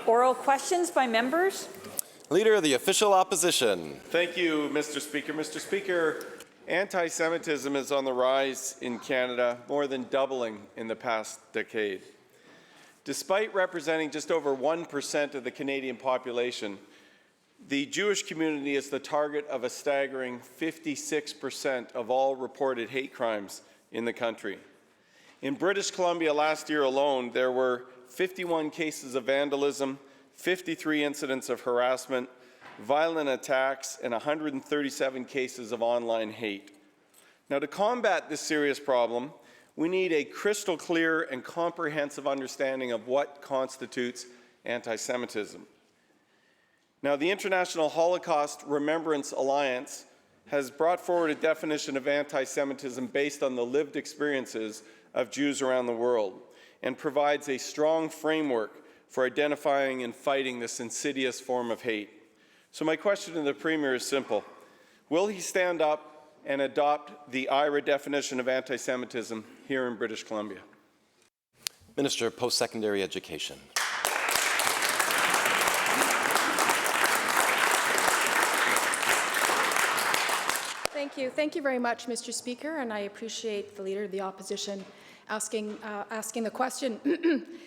Oral questions by members. Leader of the Official Opposition. Thank you, Mr. Speaker. Mr. Speaker, anti-Semitism is on the rise in Canada, more than doubling in the past decade. Despite representing just over 1% of the Canadian population, the Jewish community is the target of a staggering 56% of all reported hate crimes in the country. In British Columbia last year alone, there were 51 cases of vandalism, 53 incidents of harassment, violent attacks, and 137 cases of online hate. Now, to combat this serious problem, we need a crystal clear and comprehensive understanding of what constitutes anti-Semitism. Now, the International Holocaust Remembrance Alliance has brought forward a definition of anti-Semitism based on the lived experiences of Jews around the world and provides a strong framework for identifying and fighting this insidious form of hate. So my question to the Premier is simple. Will he stand up and adopt the IHRA definition of anti-Semitism here in British Columbia? Minister of Post-Secondary Education. Thank you very much, Mr. Speaker, and I appreciate the Leader of the Opposition asking the question.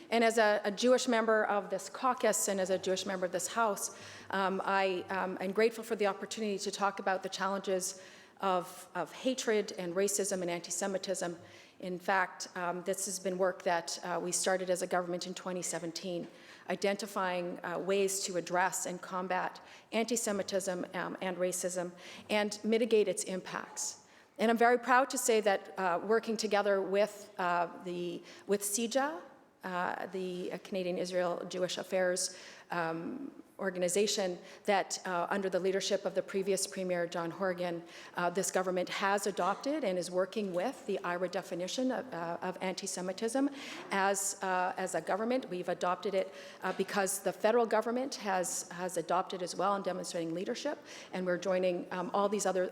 And as a Jewish member of this caucus and as a Jewish member of this House, I am grateful for the opportunity to talk about the challenges of hatred and racism and anti-Semitism. In fact, this has been work that we started as a government in 2017, identifying ways to address and combat anti-Semitism and racism and mitigate its impacts. And I'm very proud to say that working together with CIJA, the Canadian Israel Jewish Affairs organization, that under the leadership of the previous Premier, John Horgan, this government has adopted and is working with the IHRA definition of anti-Semitism. As a government, we've adopted it because the federal government has adopted as well and demonstrating leadership, and we're joining all these other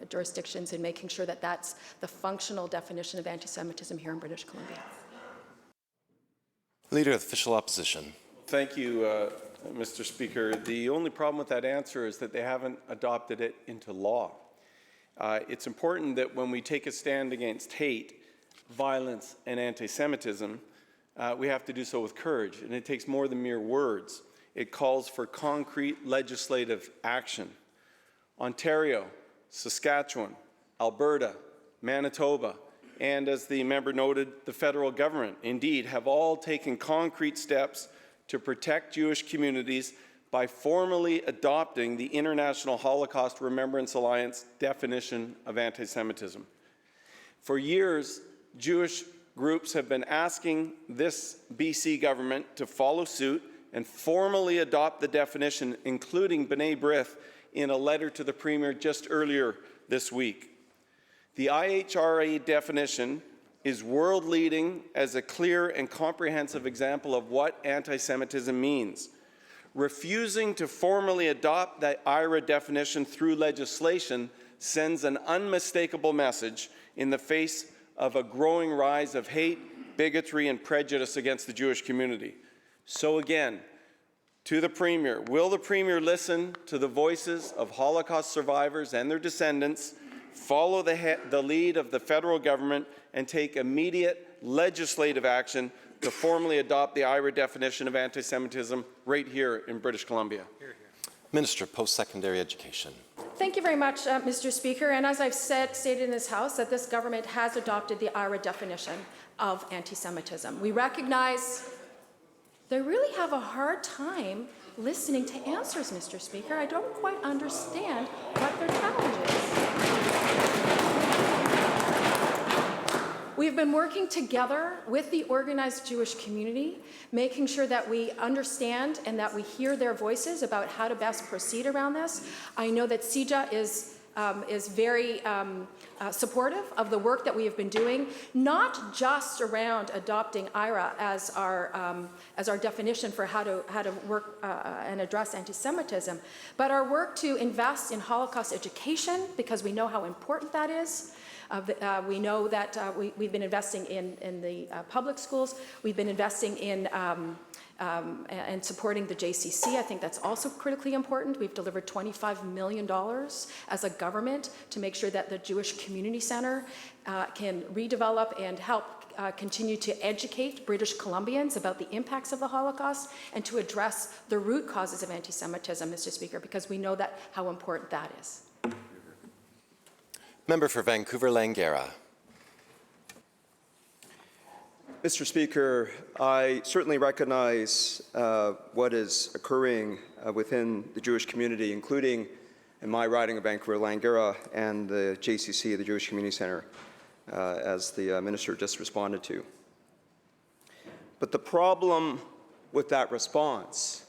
jurisdictions in making sure that that's the functional definition of anti-Semitism here in British Columbia. Leader of the Official Opposition. Thank you, Mr. Speaker. The only problem with that answer is that they haven't adopted it into law. It's important that when we take a stand against hate, violence, and anti-Semitism, we have to do so with courage, and it takes more than mere words. It calls for concrete legislative action. Ontario, Saskatchewan, Alberta, Manitoba, and as the member noted, the federal government, indeed, have all taken concrete steps to protect Jewish communities by formally adopting the International Holocaust Remembrance Alliance definition of anti-Semitism. For years, Jewish groups have been asking this BC government to follow suit and formally adopt the definition, including B'nai B'rith, in a letter to the Premier just earlier this week. The IHRA definition is world-leading as a clear and comprehensive example of what anti-Semitism means. Refusing to formally adopt that IHRA definition through legislation sends an unmistakable message in the face of a growing rise of hate, bigotry, and prejudice against the Jewish community. So again, to the Premier, will the Premier listen to the voices of Holocaust survivors and their descendants, follow the lead of the federal government, and take immediate legislative action to formally adopt the IHRA definition of anti-Semitism right here in British Columbia? Minister of Post-Secondary Education. Thank you very much, Mr. Speaker. And as I've stated in this House, that this government has adopted the IHRA definition of anti-Semitism. We recognize they really have a hard time listening to answers, Mr. Speaker. I don't quite understand what their challenge is. We've been working together with the organized Jewish community, making sure that we understand and that we hear their voices about how to best proceed around this. I know that CIJA is very supportive of the work that we have been doing, not just around adopting IHRA as our definition for how to work and address anti-Semitism, but our work to invest in Holocaust education, because we know how important that is. We know that we've been investing in the public schools. We've been investing in and supporting the JCC. I think that's also critically important. We've delivered $25 million as a government to make sure that the Jewish Community Centre can redevelop and help continue to educate British Columbians about the impacts of the Holocaust and to address the root causes of anti-Semitism, Mr. Speaker, because we know that how important that is. Member for Vancouver-Langara. Mr. Speaker, I certainly recognize what is occurring within the Jewish community, including in my riding of Vancouver-Langara and the JCC, the Jewish Community Centre, as the Minister just responded to. But the problem with that response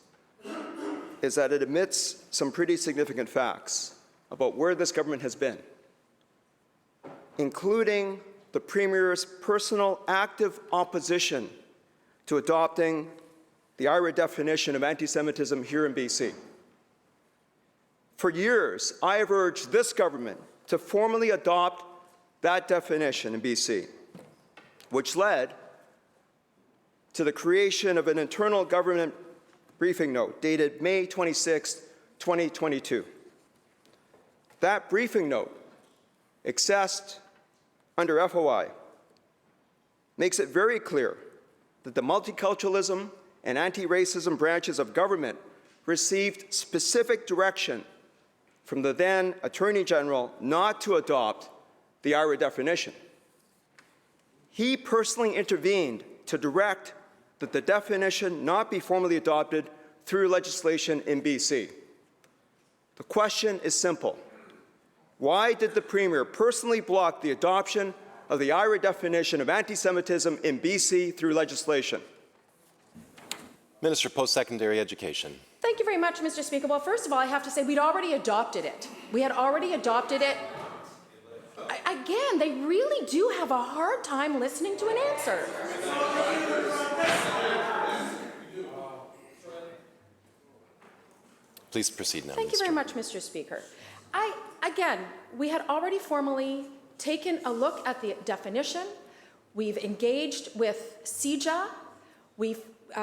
is that it omits some pretty significant facts about where this government has been, including the Premier's personal active opposition to adopting the IHRA definition of anti-Semitism here in BC. For years, I have urged this government to formally adopt that definition in BC, which led to the creation of an internal government briefing note dated May 26, 2022. That briefing note, accessed under FOI, makes it very clear that the multiculturalism and anti-racism branches of government received specific direction from the then Attorney General not to adopt the IHRA definition. He personally intervened to direct that the definition not be formally adopted through legislation in BC. The question is simple. Why did the Premier personally block the adoption of the IHRA definition of anti-Semitism in BC through legislation? Minister of Post-Secondary Education. Thank you very much, Mr. Speaker. Well, first of all, I have to say we'd already adopted it. We had already adopted it. Again, they really do have a hard time listening to an answer. Please proceed now, Thank you very much, Mr. Speaker. Again, we had already formally taken a look at the definition. We've engaged with CIJA. We've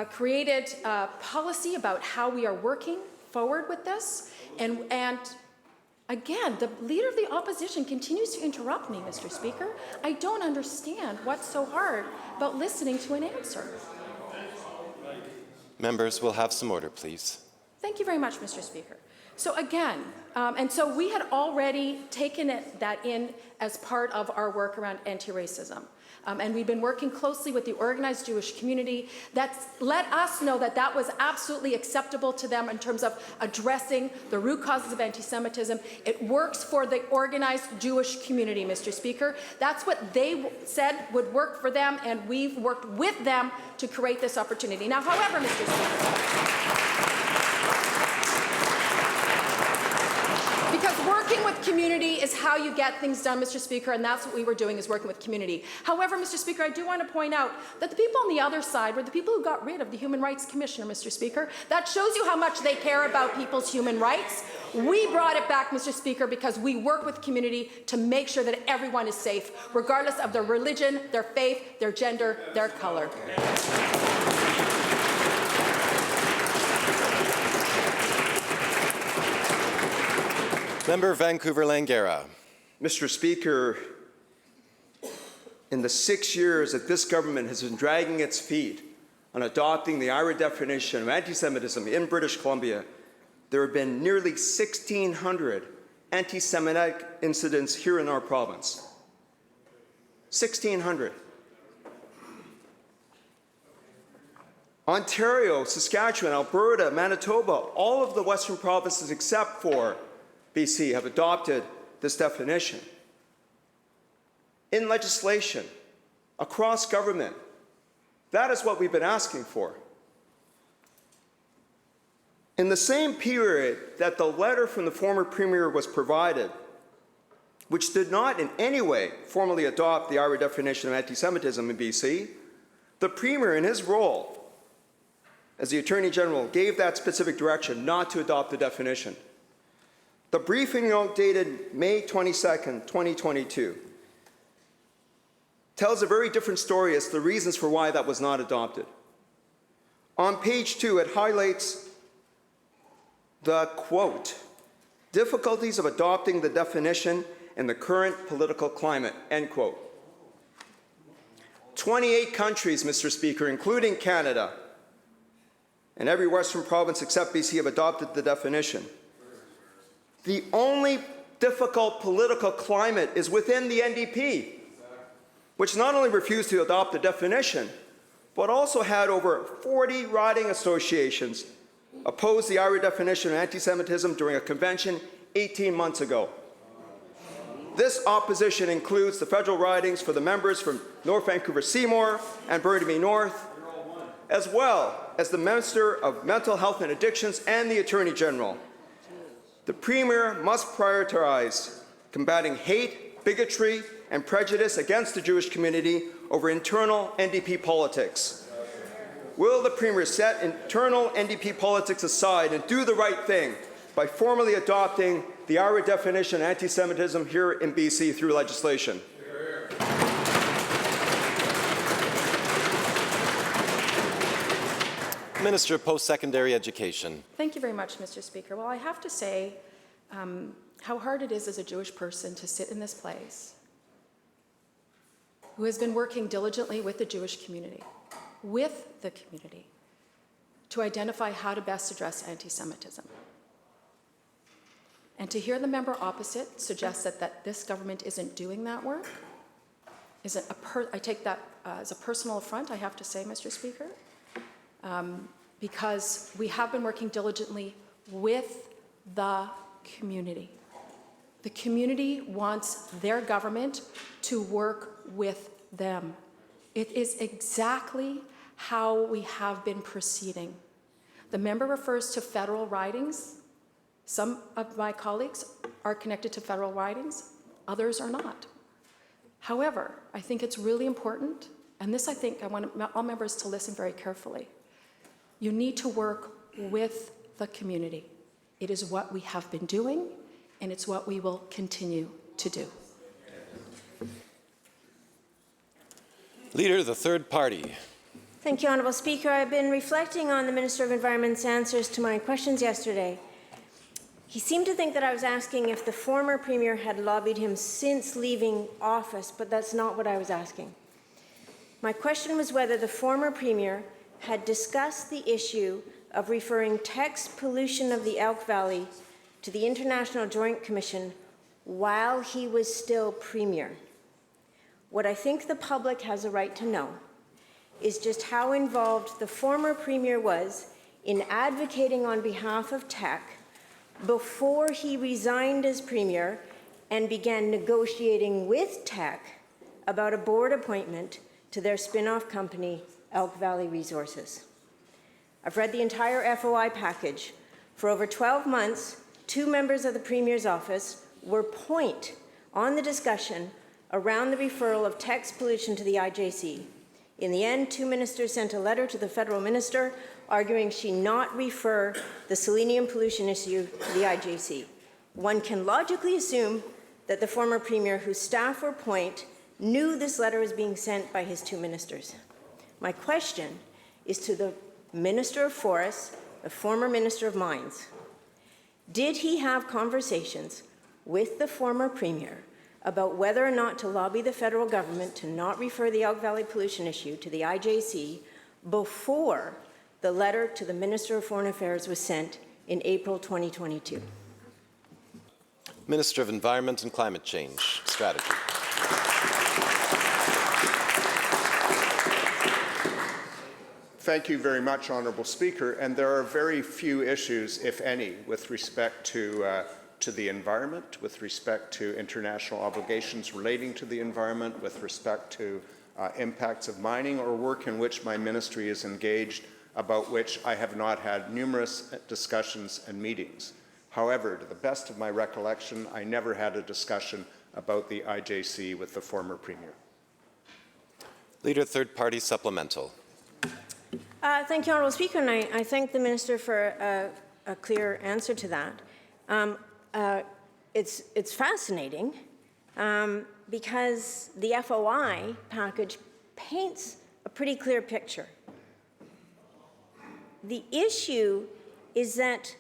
created a policy about how we are working forward with this. And again, the Leader of the Opposition continues to interrupt me, Mr. Speaker. I don't understand what's so hard about listening to an answer. Members will have some order, please. Thank you very much, Mr. Speaker. So again, and so we had already taken that in as part of our work around anti-racism. And we've been working closely with the organized Jewish community. That's let us know that that was absolutely acceptable to them in terms of addressing the root causes of anti-Semitism. It works for the organized Jewish community, Mr. Speaker. That's what they said would work for them, and we've worked with them to create this opportunity. Now, however, Mr. Speaker, because working with community is how you get things done, Mr. Speaker, and that's what we were doing, is working with community. However, Mr. Speaker, I do want to point out that the people on the other side were the people who got rid of the Human Rights Commissioner, Mr. Speaker. That shows you how much they care about people's human rights. We brought it back, Mr. Speaker, because we work with community to make sure that everyone is safe, regardless of their religion, their faith, their gender, their color. Member Vancouver-Langara. Mr. Speaker, in the 6 years that this government has been dragging its feet on adopting the IHRA definition of anti-Semitism in British Columbia, there have been nearly 1,600 anti-Semitic incidents here in our province. 1,600. Ontario, Saskatchewan, Alberta, Manitoba, all of the Western provinces except for BC have adopted this definition. In legislation, across government, that is what we've been asking for. In the same period that the letter from the former Premier was provided, which did not in any way formally adopt the IHRA definition of anti-Semitism in BC, the Premier, in his role as the Attorney General, gave that specific direction not to adopt the definition. The briefing note dated May 22nd, 2022, tells a very different story as to the reasons for why that was not adopted. On page 2, it highlights the quote, difficulties of adopting the definition in the current political climate, end quote. 28 countries, Mr. Speaker, including Canada, and every Western province except BC have adopted the definition. The only difficult political climate is within the NDP, which not only refused to adopt the definition, but also had over 40 riding associations oppose the IRA definition of anti-Semitism during a convention 18 months ago. This opposition includes the federal ridings for the members from North Vancouver Seymour and Burnaby North, as well as the Minister of Mental Health and Addictions and the Attorney General. The Premier must prioritize combating hate, bigotry, and prejudice against the Jewish community over internal NDP politics. Will the Premier set internal NDP politics aside and do the right thing by formally adopting the IRA definition of anti-Semitism here in BC through legislation? Minister of Post-Secondary Education. Thank you very much, Mr. Speaker. Well, I have to say how hard it is as a Jewish person to sit in this place who has been working diligently with the Jewish community, to identify how to best address anti-Semitism. And to hear the member opposite suggest that this government isn't doing that work, I take that as a personal affront, I have to say, Mr. Speaker, because we have been working diligently with the community. The community wants their government to work with them. It is exactly how we have been proceeding. The member refers to federal ridings. Some of my colleagues are connected to federal ridings, others are not. However, I think it's really important, and this I think I want all members to listen very carefully. You need to work with the community. It is what we have been doing, and it's what we will continue to do. Leader of the Third Party. Thank you, Honourable Speaker. I've been reflecting on the Minister of Environment's answers to my questions yesterday. He seemed to think that I was asking if the former Premier had lobbied him since leaving office, but that's not what I was asking. My question was whether the former Premier had discussed the issue of referring text pollution of the Elk Valley to the International Joint Commission while he was still Premier. What I think the public has a right to know is just how involved the former Premier was in advocating on behalf of TEC before he resigned as Premier and began negotiating with TEC about a board appointment to their spin-off company, Elk Valley Resources. I've read the entire FOI package. For over 12 months, 2 members of the Premier's office were point on the discussion around the referral of text pollution to the IJC. In the end, 2 ministers sent a letter to the federal minister arguing she not refer the selenium pollution issue to the IJC. One can logically assume that the former Premier, whose staff were point, knew this letter was being sent by his 2 ministers. My question is to the Minister of Forests, the former Minister of Mines. Did he have conversations with the former Premier about whether or not to lobby the federal government to not refer the Elk Valley pollution issue to the IJC before the letter to the Minister of Foreign Affairs was sent in April 2022? Minister of Environment and Climate Change Strategy. Thank you very much, Honourable Speaker. And there are very few issues, if any, with respect to the environment, with respect to international obligations relating to the environment, with respect to impacts of mining or work in which my ministry is engaged, about which I have not had numerous discussions and meetings. However, to the best of my recollection, I never had a discussion about the IJC with the former Premier. Leader of Third Party Supplemental. Thank you, Honourable Speaker, and I thank the Minister for a clear answer to that. It's fascinating because the FOI package paints a pretty clear picture. The issue is that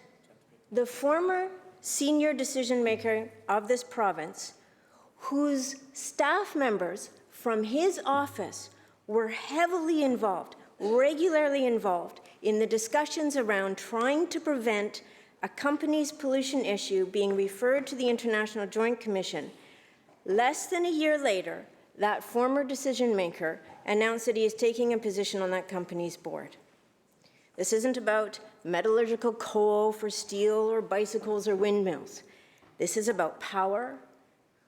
the former senior decision maker of this province, whose staff members from his office were heavily involved, regularly involved in the discussions around trying to prevent a company's pollution issue being referred to the International Joint Commission. Less than a year later, that former decision maker announced that he is taking a position on that company's board. This isn't about metallurgical coal for steel or bicycles or windmills. This is about power,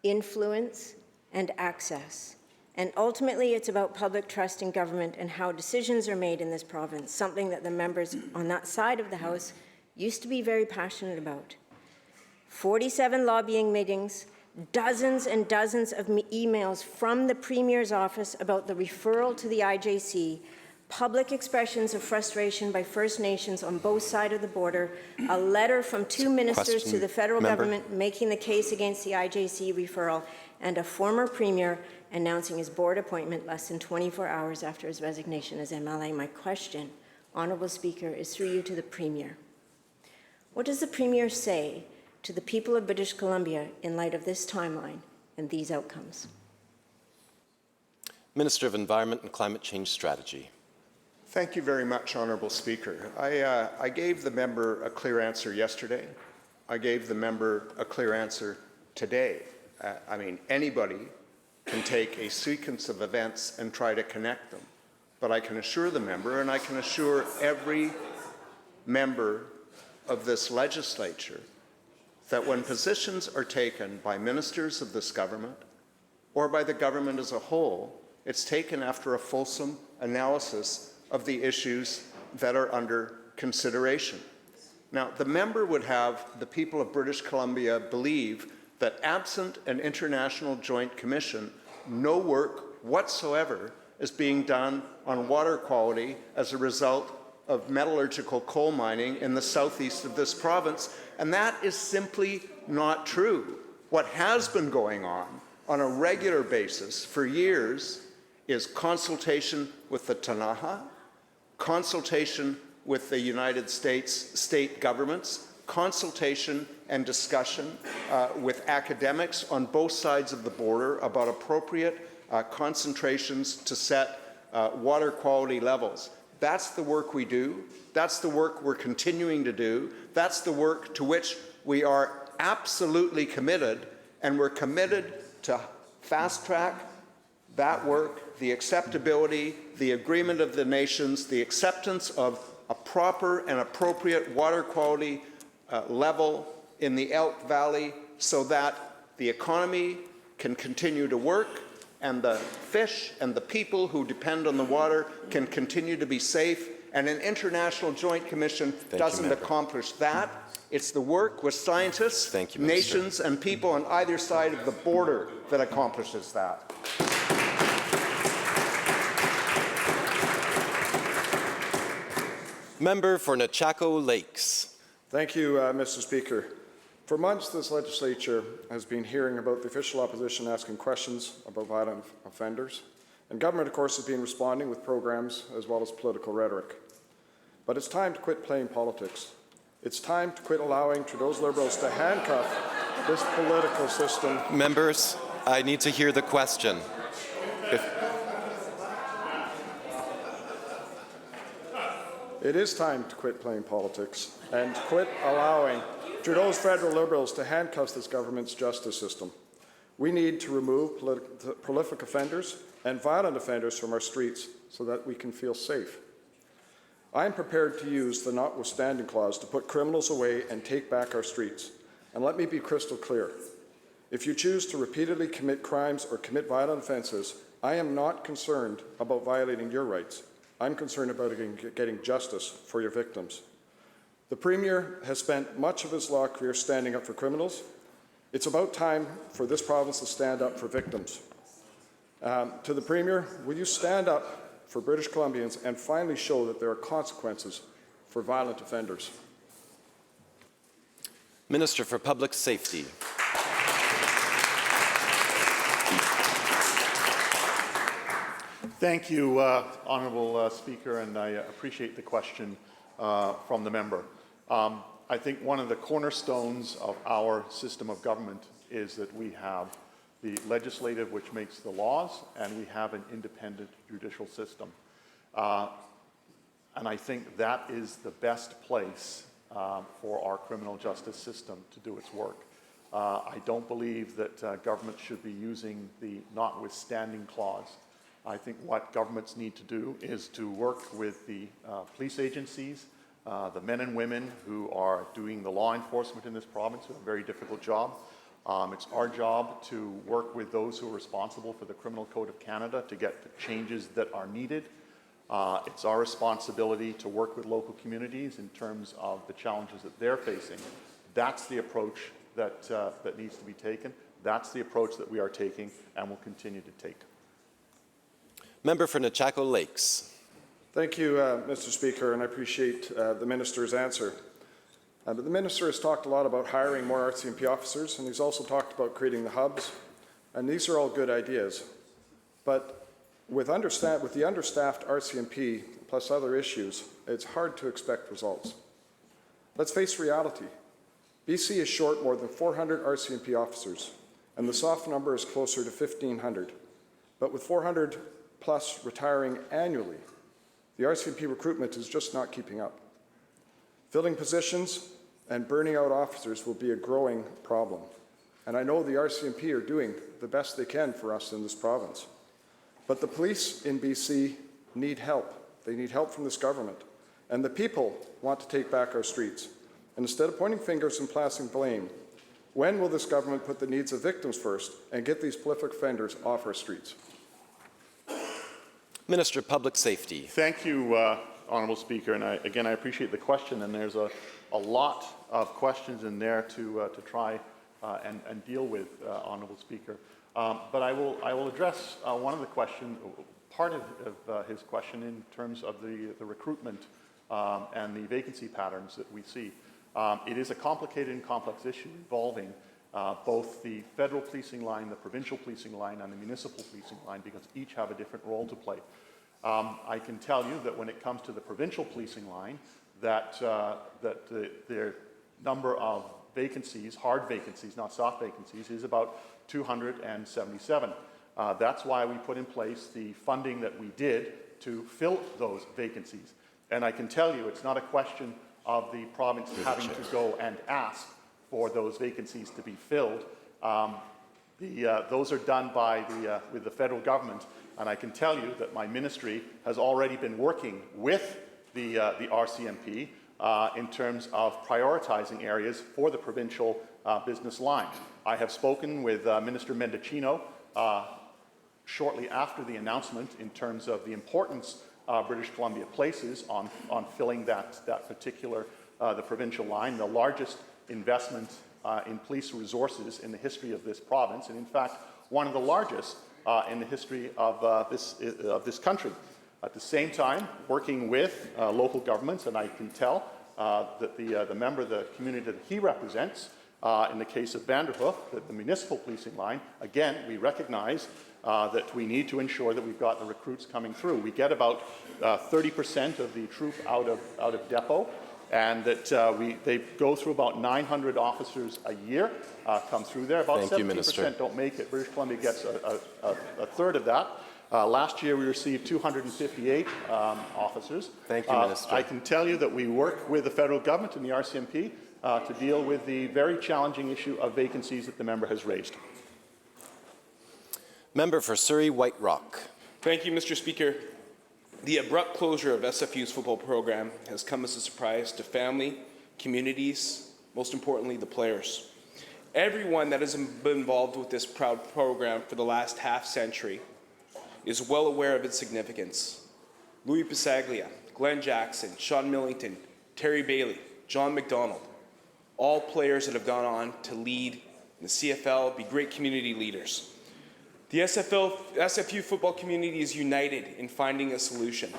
influence, and access. And ultimately, it's about public trust in government and how decisions are made in this province, something that the members on that side of the House used to be very passionate about. 47 lobbying meetings, dozens and dozens of emails from the Premier's office about the referral to the IJC, public expressions of frustration by First Nations on both sides of the border, a letter from 2 ministers to the federal government making the case against the IJC referral, and a former Premier announcing his board appointment less than 24 hours after his resignation as MLA. My question, Honourable Speaker, is through you to the Premier. What does the Premier say to the people of British Columbia in light of this timeline and these outcomes? Minister of Environment and Climate Change Strategy. Thank you very much, Honourable Speaker. I gave the member a clear answer yesterday. I gave the member a clear answer today. I mean, anybody can take a sequence of events and try to connect them. But I can assure the member, and I can assure every member of this legislature, that when positions are taken by ministers of this government or by the government as a whole, it's taken after a fulsome analysis of the issues that are under consideration. Now, the member would have the people of British Columbia believe that absent an international joint commission, no work whatsoever is being done on water quality as a result of metallurgical coal mining in the southeast of this province, and that is simply not true. What has been going on a regular basis for years is consultation with the Tanaha, consultation with the United States state governments, consultation and discussion with academics on both sides of the border about appropriate concentrations to set water quality levels. That's the work we do. That's the work we're continuing to do. That's the work to which we are absolutely committed, and we're committed to fast-track that work, the acceptability, the agreement of the nations, the acceptance of a proper and appropriate water quality level in the Elk Valley so that the economy can continue to work and the fish and the people who depend on the water can continue to be safe. And an international joint commission doesn't accomplish that. It's the work with scientists, nations, and people on either side of the border that accomplishes that. Member for Nechako Lakes. Thank you, Mr. Speaker. For months, this legislature has been hearing about the official opposition asking questions about violent offenders, and government, of course, has been responding with programs as well as political rhetoric. But it's time to quit playing politics. It's time to quit allowing Trudeau's Liberals to handcuff this political system. Members, I need to hear the question. It is time to quit playing politics and quit allowing Trudeau's federal Liberals to handcuff this government's justice system. We need to remove prolific offenders and violent offenders from our streets so that we can feel safe. I am prepared to use the notwithstanding clause to put criminals away and take back our streets. And let me be crystal clear. If you choose to repeatedly commit crimes or commit violent offences, I am not concerned about violating your rights. I'm concerned about getting justice for your victims. The Premier has spent much of his law career standing up for criminals. It's about time for this province to stand up for victims. To the Premier, will you stand up for British Columbians and finally show that there are consequences for violent offenders? Minister for Public Safety. Thank you, Honourable Speaker, and I appreciate the question from the member. I think one of the cornerstones of our system of government is that we have the legislative, which makes the laws, and we have an independent judicial system. And I think that is the best place for our criminal justice system to do its work. I don't believe that government should be using the notwithstanding clause. I think what governments need to do is to work with the police agencies, the men and women who are doing the law enforcement in this province, who have a very difficult job. It's our job to work with those who are responsible for the Criminal Code of Canada to get the changes that are needed. It's our responsibility to work with local communities in terms of the challenges that they're facing. That's the approach that needs to be taken. That's the approach that we are taking and will continue to take. Member for Nechako Lakes. Thank you, Mr. Speaker, and I appreciate the Minister's answer. But the Minister has talked a lot about hiring more RCMP officers, and he's also talked about creating the hubs, and these are all good ideas. But with the understaffed RCMP plus other issues, it's hard to expect results. Let's face reality. BC is short more than 400 RCMP officers, and the soft number is closer to 1,500. But with 400 plus retiring annually, the RCMP recruitment is just not keeping up. Filling positions and burning out officers will be a growing problem. And I know the RCMP are doing the best they can for us in this province. But the police in BC need help. They need help from this government. And the people want to take back our streets. And instead of pointing fingers and placing blame, when will this government put the needs of victims first and get these prolific offenders off our streets? Minister of Public Safety. Thank you, Honourable Speaker, and I appreciate the question, and there's a lot of questions in there to try and deal with, Honourable Speaker. But I will address one of the questions, part of his question in terms of the recruitment and the vacancy patterns that we see. It is a complicated and complex issue involving both the federal policing line, the provincial policing line, and the municipal policing line, because each have a different role to play. I can tell you that when it comes to the provincial policing line, that the number of vacancies, hard vacancies, not soft vacancies, is about 277. That's why we put in place the funding that we did to fill those vacancies. And I can tell you it's not a question of the province having to go and ask for those vacancies to be filled. Those are done by with the federal government, and I can tell you that my ministry has already been working with the RCMP in terms of prioritizing areas for the provincial business line. I have spoken with Minister Mendicino shortly after the announcement in terms of the importance British Columbia places on filling that particular the provincial line, the largest investment in police resources in the history of this province, and in fact one of the largest in the history of this country. At the same time, working with local governments, and I can tell that the member of the community that he represents, in the case of Vanderhoof, that the municipal policing line, again, we recognize that we need to ensure that we've got the recruits coming through. We get about 30% of the troop out of depot, and that they go through about 900 officers a year come through there. About 70% don't make it. British Columbia gets a third of that. Last year we received 258 officers. Thank you, Minister. I can tell you that we work with the federal government and the RCMP to deal with the very challenging issue of vacancies that the member has raised. Member for Surrey White Rock. Thank you, Mr. Speaker. The abrupt closure of SFU's football program has come as a surprise to family, communities, most importantly, the players. Everyone that has been involved with this proud program for the last half-century is well aware of its significance. Louis Pasaglia, Glenn Jackson, Sean Millington, Terry Bailey, John McDonald, all players that have gone on to lead in the CFL, be great community leaders. The SFU football community is united in finding a solution.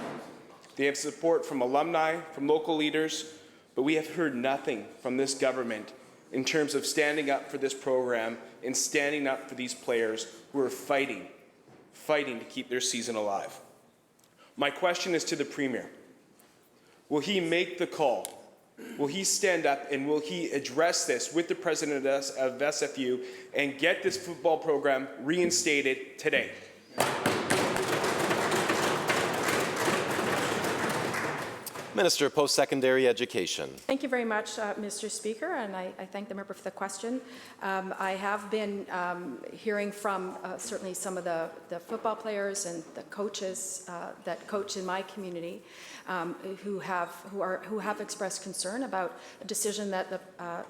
They have support from alumni, from local leaders, but we have heard nothing from this government in terms of standing up for this program and standing up for these players who are fighting to keep their season alive. My question is to the Premier. Will he make the call? Will he stand up and will he address this with the president of SFU and get this football program reinstated today? Minister of Post-Secondary Education. Thank you very much, Mr. Speaker, and I thank the member for the question. I have been hearing from certainly some of the football players and the coaches that coach in my community who have expressed concern about a decision that the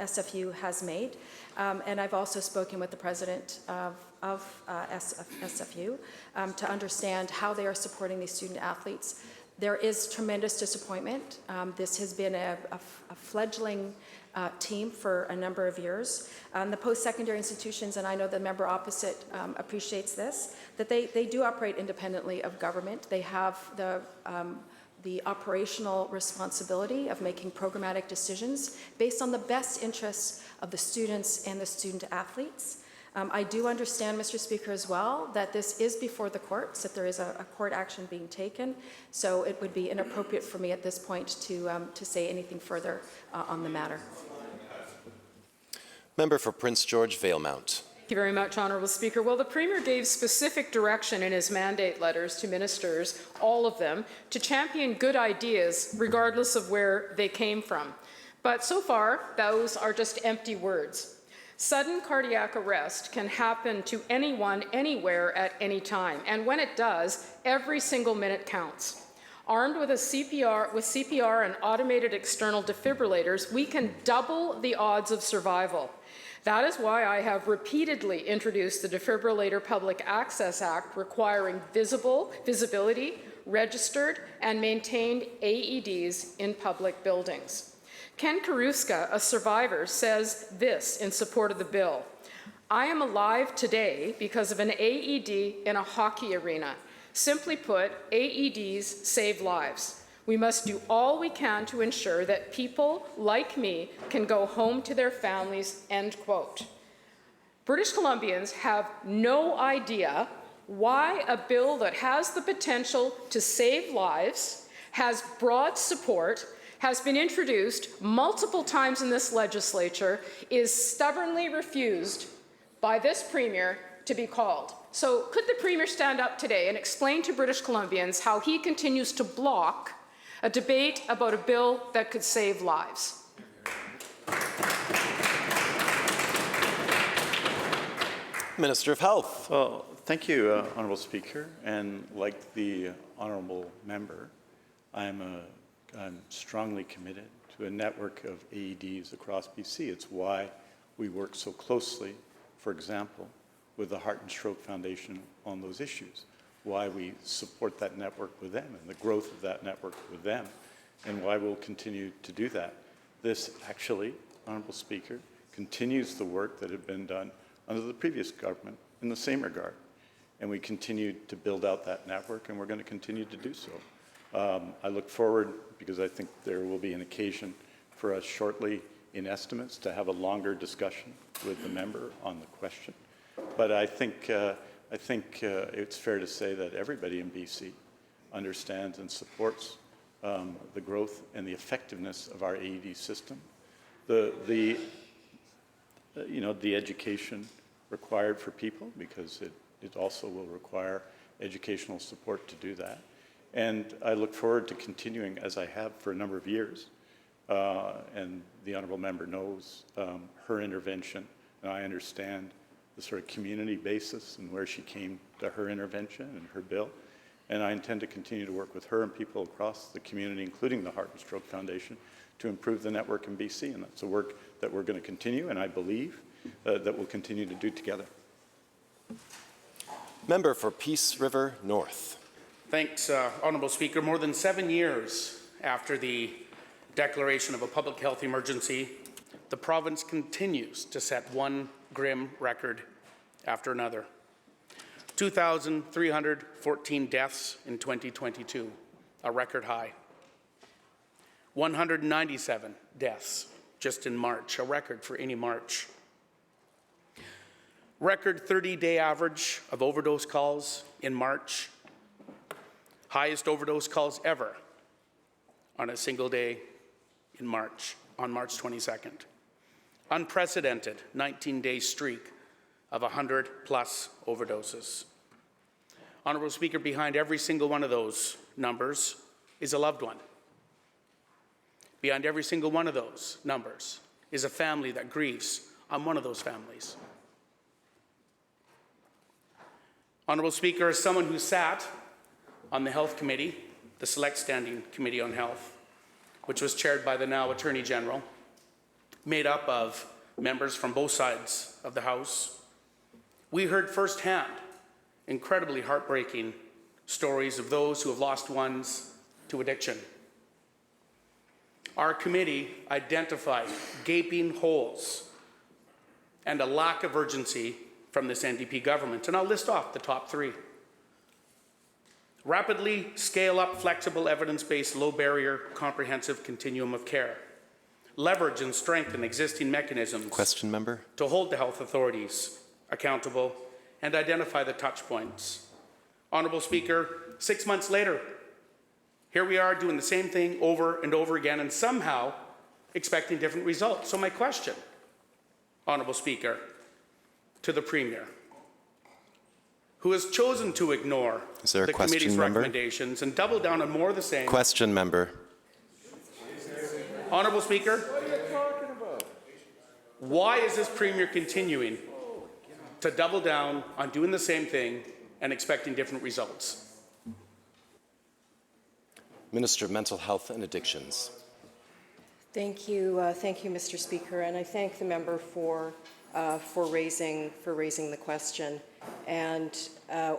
SFU has made, and I've also spoken with the president of SFU to understand how they are supporting these student athletes. There is tremendous disappointment. This has been a fledgling team for a number of years. The post-secondary institutions, and I know the member opposite appreciates this, that they do operate independently of government. They have the operational responsibility of making programmatic decisions based on the best interests of the students and the student athletes. I do understand, Mr. Speaker, as well, that this is before the courts, that there is a court action being taken, so it would be inappropriate for me at this point to say anything further on the matter. Member for Prince George Valemount. Thank you very much, Honourable Speaker. Well, the Premier gave specific direction in his mandate letters to ministers, all of them, to champion good ideas regardless of where they came from. But so far, those are just empty words. Sudden cardiac arrest can happen to anyone, anywhere, at any time. And when it does, every single minute counts. Armed with CPR and automated external defibrillators, we can double the odds of survival. That is why I have repeatedly introduced the Defibrillator Public Access Act requiring visibility, registered, and maintained AEDs in public buildings. Ken Karuska, a survivor, says this in support of the bill. I am alive today because of an AED in a hockey arena. Simply put, AEDs save lives. We must do all we can to ensure that people like me can go home to their families, end quote. British Columbians have no idea why a bill that has the potential to save lives, has broad support, has been introduced multiple times in this legislature, is stubbornly refused by this Premier to be called. So could the Premier stand up today and explain to British Columbians how he continues to block a debate about a bill that could save lives? Minister of Health. Well, thank you, Honourable Speaker. And like the Honourable Member, I'm strongly committed to a network of AEDs across BC. It's why we work so closely, for example, with the Heart and Stroke Foundation on those issues, why we support that network with them and the growth of that network with them, and why we'll continue to do that. This actually, Honourable Speaker, continues the work that had been done under the previous government in the same regard. And we continue to build out that network, and we're going to continue to do so. I look forward, because I think there will be an occasion for us shortly in estimates to have a longer discussion with the member on the question. But I think it's fair to say that everybody in BC understands and supports the growth and the effectiveness of our AED system. The education required for people, because it also will require educational support to do that. And I look forward to continuing, as I have for a number of years, and the Honourable Member knows her intervention, and I understand the sort of community basis and where she came to her intervention and her bill. And I intend to continue to work with her and people across the community, including the Heart and Stroke Foundation, to improve the network in BC. And that's a work that we're going to continue, and I believe that we'll continue to do together. Member for Peace River North. Thanks, Honourable Speaker. More than 7 years after the declaration of a public health emergency, the province continues to set one grim record after another. 2,314 deaths in 2022, a record high. 197 deaths just in March, a record for any March. Record 30-day average of overdose calls in March. Highest overdose calls ever on a single day in March, on March 22nd. Unprecedented 19-day streak of 100+ overdoses. Honourable Speaker, behind every single one of those numbers is a loved one. Behind every single one of those numbers is a family that grieves on one of those families. Honourable Speaker, as someone who sat on the Health Committee, the Select Standing Committee on Health, which was chaired by the now Attorney General, made up of members from both sides of the House, we heard firsthand incredibly heartbreaking stories of those who have lost ones to addiction. Our committee identified gaping holes and a lack of urgency from this NDP government, and I'll list off the top 3. Rapidly scale up flexible, evidence-based, low-barrier, comprehensive continuum of care. Leverage and strengthen existing mechanisms Question member. to hold the health authorities accountable and identify the touch points. Honourable Speaker, 6 months later, here we are doing the same thing over and over again and somehow expecting different results. So my question, Honourable Speaker, to the Premier, who has chosen to ignore Is there a the question committee's member? recommendations and double down on more of the same. Question member. Honourable Speaker, why is this Premier continuing to double down on doing the same thing and expecting different results? Minister of Mental Health and Addictions. Thank you, Mr. Speaker, and I thank the member for raising the question, and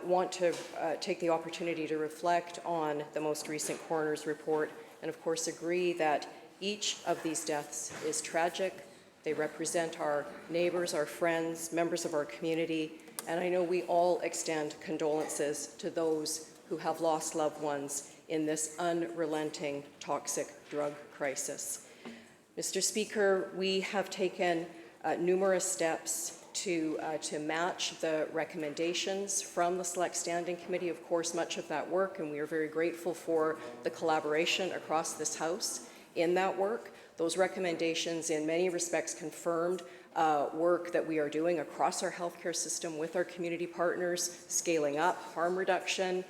want to take the opportunity to reflect on the most recent coroner's report, and of course agree that each of these deaths is tragic. They represent our neighbours, our friends, members of our community, and I know we all extend condolences to those who have lost loved ones in this unrelenting toxic drug crisis. Mr. Speaker, we have taken numerous steps to match the recommendations from the Select Standing Committee. Of course, much of that work, and we are very grateful for the collaboration across this House in that work. Those recommendations in many respects confirmed work that we are doing across our healthcare system with our community partners, scaling up harm reduction,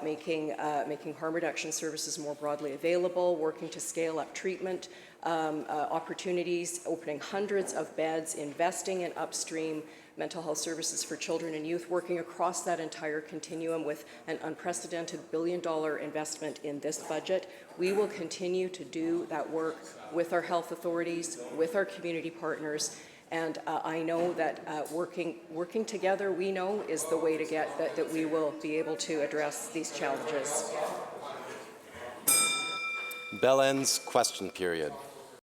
making harm reduction services more broadly available, working to scale up treatment opportunities, opening hundreds of beds, investing in upstream mental health services for children and youth, working across that entire continuum with an unprecedented billion-dollar investment in this budget. We will continue to do that work with our health authorities, with our community partners, and I know that working together, we know, is the way to get that we will be able to address these challenges. Bell ends question period.